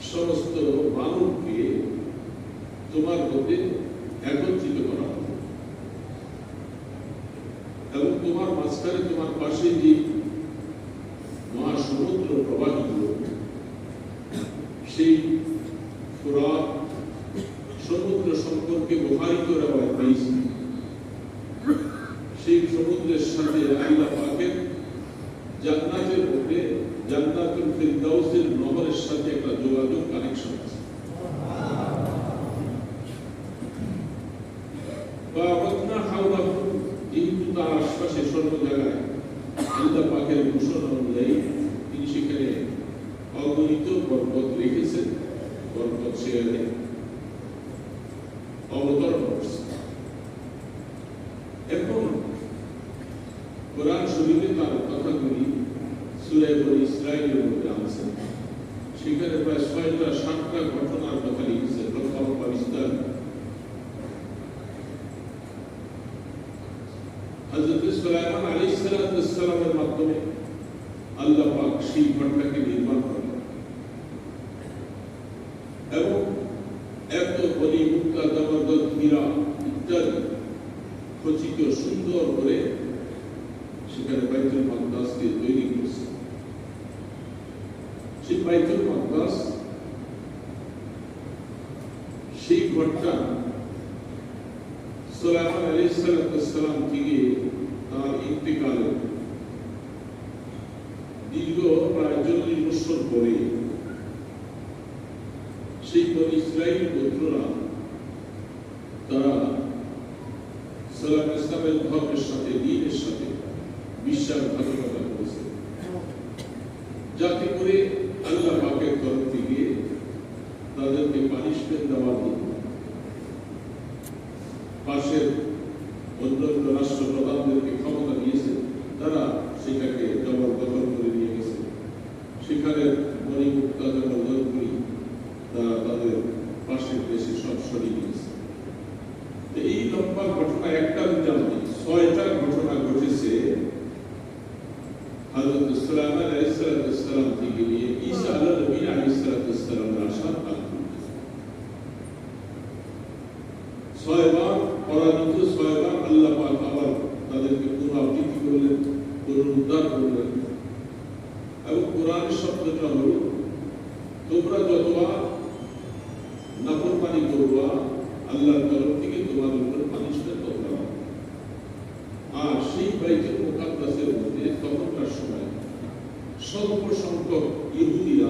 সমস্ত মানবকে তোমার মধ্যে একত্রিত করা হবে এবং তোমার মাঝখানে তোমার পাশে যে মহাসমুদ্র প্রবাহিত সেই ফোরাত সমুদ্র সম্পর্কে বুখারী রওয়ায়াত পেয়েছি। সেই সমুদ্রের সাথে আল্লাহ পাকের জান্নাতের মধ্যে জান্নাতুল ফিরদাউসের নহরের সাথে একটা যোগাযোগ কানেকশন আছে। যেহেতু তার আশপাশে সর্ব জায়গায় আল্লাহ পাকের ঘোষণা অনুযায়ী তিনি সেখানে অগণিত বরকত রেখেছেন, বরকত সেখানে অবতরণ করছে। এখন কোরআন শরীফে তার কথাগুলি সূরা বনী ইসরাঈলের মধ্যে আছে। সেখানে প্রায় ৬টা-৭টা ঘটনার কথা লিখেছে লম্বা বিস্তার। হযরত সুলাইমান আলাইহিস সালামের মাধ্যমে আল্লাহ পাক সেই ঘরটাকে নির্মাণ করেন এবং এত বলি মুক্তা জবরদস্ত হীরা ইত্যাদি খচিত সুন্দর করে সেখানে বাইতুল মাকদাসকে তৈরি করছে। সেই বাইতুল মাকদাস সেই ঘরটা সুলাইমান আলাইহিস সালাম থেকে তার ইন্তেকালে দীর্ঘ প্রায় ৪০ বছর পরে সেই বনী ইসরাঈল গোত্ররা তারা ইসলামের ধর্মের সাথে দ্বীনের সাথে বিশ্বাসঘাতকতা করেছে, যাতে করে আল্লাহ পাকের তরফ থেকে তাদেরকে পানিশমেন্ট দেওয়া দিন। পাশের অন্যান্য রাষ্ট্র প্রধানদেরকে ক্ষমতা দিয়েছে, তারা সেটাকে জবরদখল করে নিয়ে গেছে। সেখানে বনি মুক্তাদের নজরগুলি তারা তাদের পাশের দেশে সব সরিয়ে নিয়েছে। এই লম্বা ঘটনা একটা দুটা নয়, ৬টা ঘটনা ঘটেছে হযরত সুলাইমান আলাইহিস সালাম থেকে নিয়ে ঈসা আলাইহিস সালামের আসার কাল। ৬ বার পরাজিত, ৬ বার আল্লাহ পাক আবার তাদেরকে পুনরাবৃত্তি করলেন, পুনরুদ্ধার করলেন। এবং কোরআনের শব্দটা হলো তোমরা যতবার নাফরমানি করবা আল্লাহর তরফ থেকে তোমার উপর পানিশমেন্ট হবে। আর সেই বাইতুল মুকাদ্দাসের মধ্যে তখনকার সময় স্বল্প সংখ্যক ইহুদিরা